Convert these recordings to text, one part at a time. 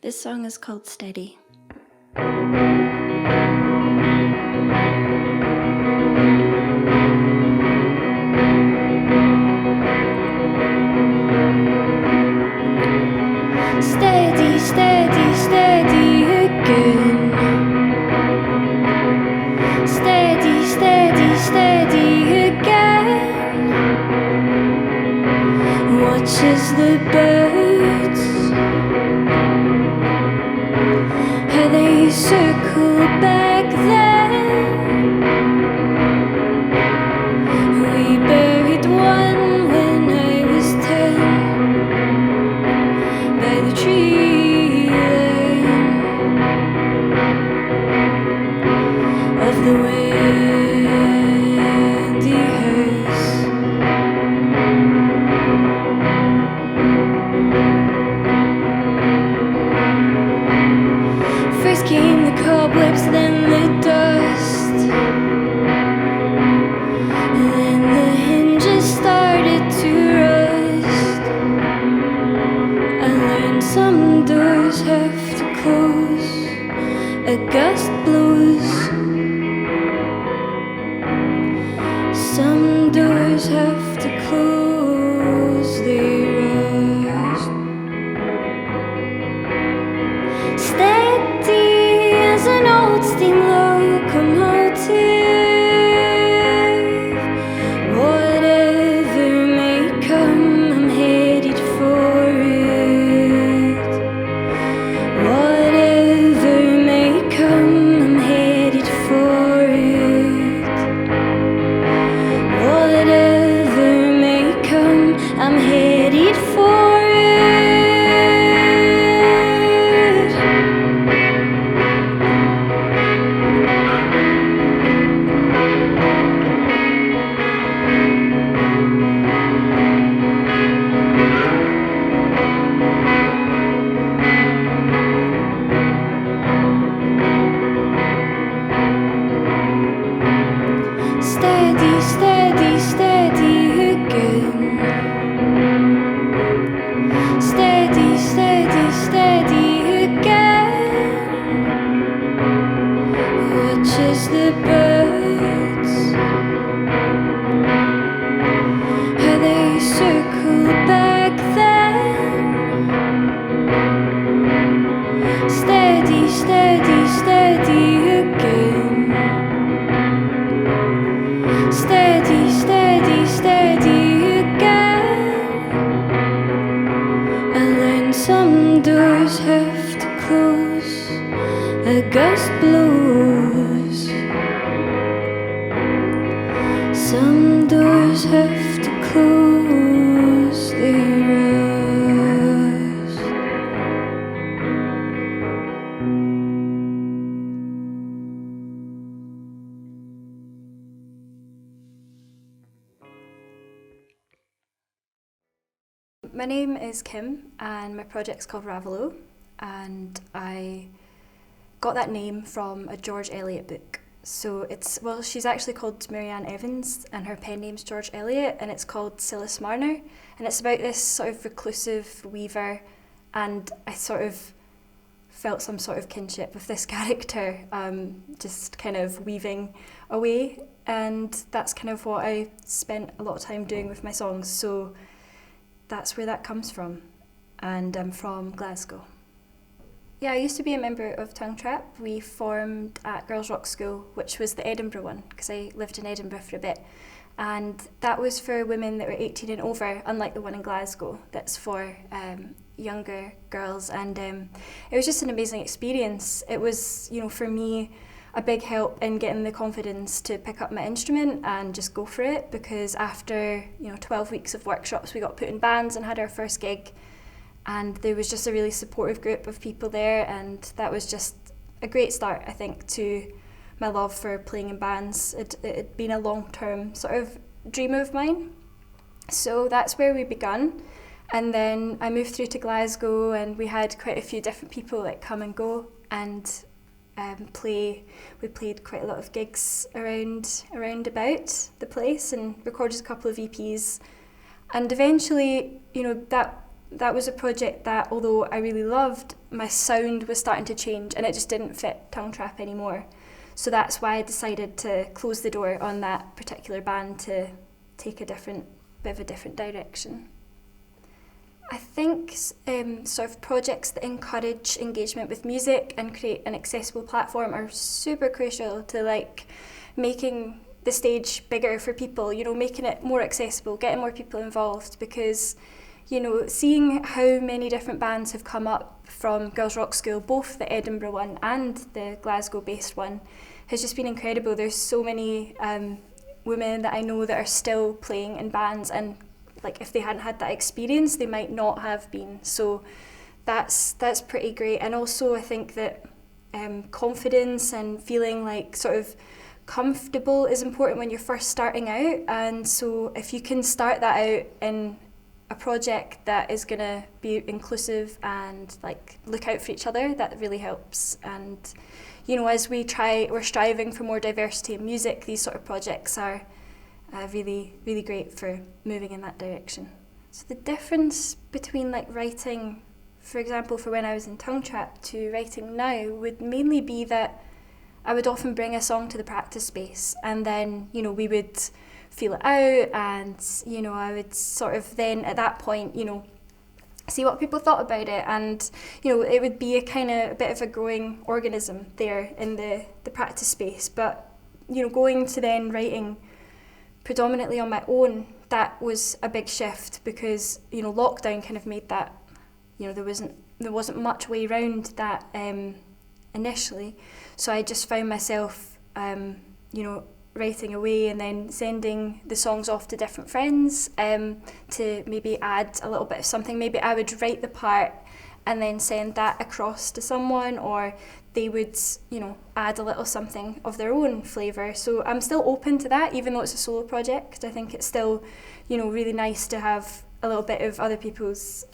This song is called Steady. Steady, steady, steady again. Steady, steady, steady again. Watches the birds, how they circle back then. We buried one when I was 10 by the tree line of the windy hearse. First came the cobwebs, then the dust, and then the hinges started to rust. I learned some doors have to close, a gust blows. Some doors have to close, they rust. Steady as an old steam locomotive, watches the birds, how they circle back then. Steady, steady, steady again. Steady, steady, steady again. And then some doors have to close, a gust blows. Some doors have to close, they rust. My name is Kim and my project's called Raveloe, and I got that name from a George Eliot book. So she's actually called Marianne Evans and her pen name's George Eliot, and it's called Silas Marner, and it's about this sort of reclusive weaver, and I sort of felt some sort of kinship with this character, just kind of weaving away, and that's kind of what I spent a lot of time doing with my songs, so that's where that comes from, and I'm from Glasgow. Yeah, I used to be a member of Tongue Trap. We formed at Girls' Rock School, which was the Edinburgh one, because I lived in Edinburgh for a bit. And that was for women that were 18 and over, unlike the one in Glasgow, that's for younger girls. And it was just an amazing experience. It was, for me, a big help in getting the confidence to pick up my instrument and just go for it, because after 12 weeks of workshops we got put in bands and had our first gig, and there was just a really supportive group of people there, and that was just a great start, I think, to my love for playing in bands. It'd been a long-term sort of dream of mine, so that's where we begun. And then I moved through to Glasgow, and we had quite a few different people that come and go and play. We played quite a lot of gigs around about the place and recorded a couple of EPs. And eventually, that was a project that, although I really loved, my sound was starting to change and it just didn't fit Tongue Trap anymore. So that's why I decided to close the door on that particular band to take a bit of a different direction. I think sort of projects that encourage engagement with music and create an accessible platform are super crucial to making the stage bigger for people, making it more accessible, getting more people involved, because seeing how many different bands have come up from Girls' Rock School, both the Edinburgh one and the Glasgow-based one, has just been incredible. There's so many women that I know that are still playing in bands, and if they hadn't had that experience, they might not have been. So that's pretty great. And also I think that confidence and feeling sort of comfortable is important when you're first starting out. And so if you can start that out in a project that is going to be inclusive and look out for each other, that really helps. And as we're striving for more diversity in music, these sort of projects are really, really great for moving in that direction. So the difference between writing, for example, for when I was in Tongue Trap to writing now would mainly be that I would often bring a song to the practice space, and then we would feel it out, and I would sort of then at that point see what people thought about it, and it would be a bit of a growing organism there in the practice space. But going to then writing predominantly on my own, that was a big shift, because lockdown kind of made that there wasn't much way around that initially. So I just found myself writing away and then sending the songs off to different friends to maybe add a little bit of something. Maybe I would write the part and then send that across to someone, or they would add a little something of their own flavour. So I'm still open to that, even though it's a solo project. I think it's still really nice to have a little bit of other people's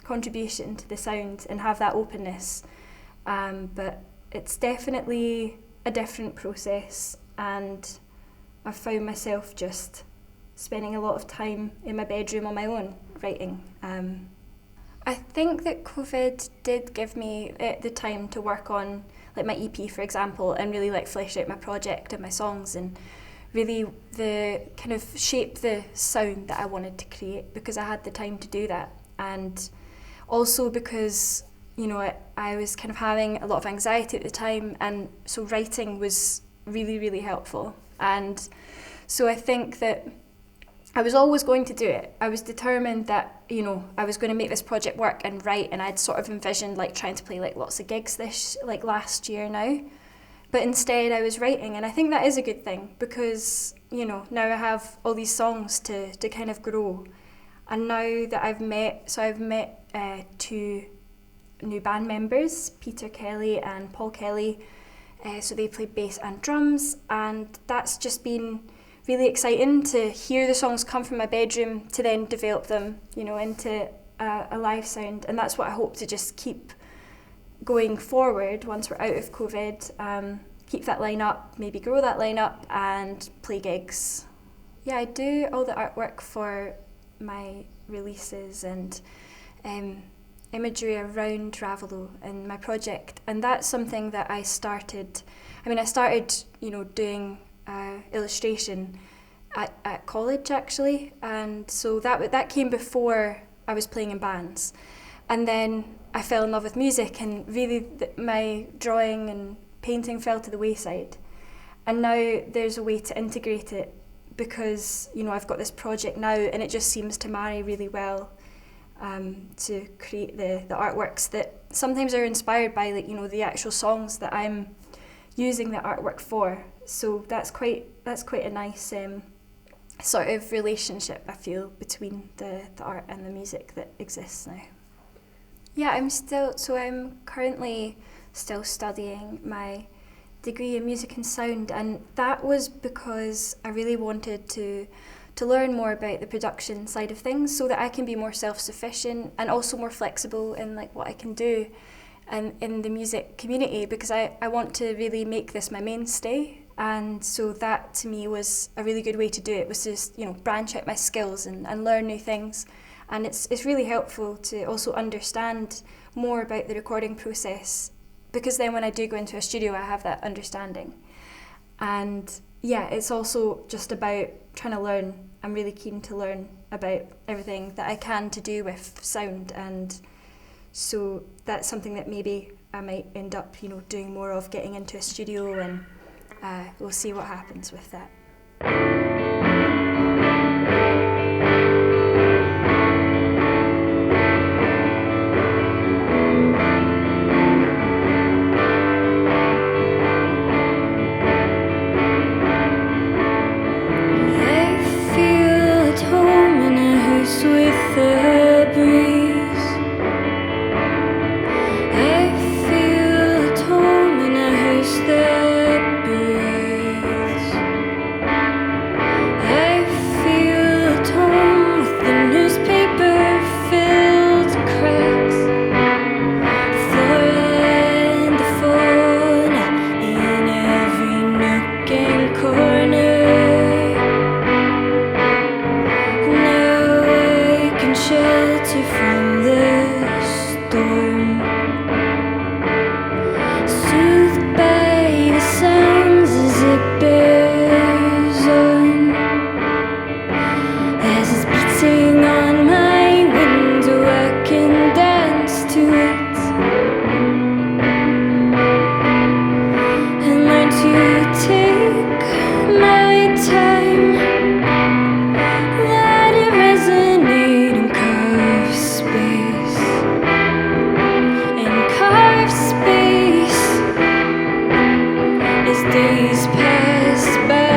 contribution to the sound and have that openness. But it's definitely a different process, and I've found myself just spending a lot of time in my bedroom on my own writing. I think that COVID did give me the time to work on like my EP, for example, and really like flesh out my project and my songs, and really the kind of shape the sound that I wanted to create, because I had the time to do that. And also because, you know, I was kind of having a lot of anxiety at the time, and so writing was really, really helpful. And so I think that I was always going to do it. I was determined that, you know, I was going to make this project work and write, and I'd sort of envisioned like trying to play like lots of gigs last year now. But instead I was writing, and I think that is a good thing, because, you know, now I have all these songs to kind of grow. And now that I've met 2 new band members, Peter Kelly and Paul Kelly, so they play bass and drums, and that's just been really exciting to hear the songs come from my bedroom to then develop them, you know, into a live sound. And that's what I hope to just keep going forward once we're out of COVID. Keep that line up, maybe grow that line up and play gigs. Yeah, I do all the artwork for my releases and imagery around Raveloe and my project, and that's something that I started, you know, doing illustration at college actually, and so that came before I was playing in bands. And then I fell in love with music, and really my drawing and painting fell to the wayside, and now there's a way to integrate it, because, you know, I've got this project now, and it just seems to marry really well to create the artworks that sometimes are inspired by, like, you know, the actual songs that I'm using the artwork for. So that's quite a nice sort of relationship, I feel, between the art and the music that exists now. Yeah, I'm currently still studying my degree in music and sound, and that was because I really wanted to learn more about the production side of things, so that I can be more self-sufficient and also more flexible in like what I can do and in the music community, because I want to really make this my mainstay. And so that to me was a really good way to do it, was just, you know, branch out my skills and learn new things. And it's really helpful to also understand more about the recording process, because then when I do go into a studio, I have that understanding. And yeah, it's also just about trying to learn. I'm really keen to learn about everything that I can to do with sound, and so that's something that maybe I might end up, you know, doing more of, getting into a studio, and we'll see what happens with that. With the breeze, I feel at home in a house that breathes. I feel at home with the newspaper filled cracks, flora and the fauna in every nook and corner. Shelter from the storm, soothed by the sounds as it bears on, as it's beating on my window. I can dance to it and learn to take my time. Let it resonate and carve space, as days pass by.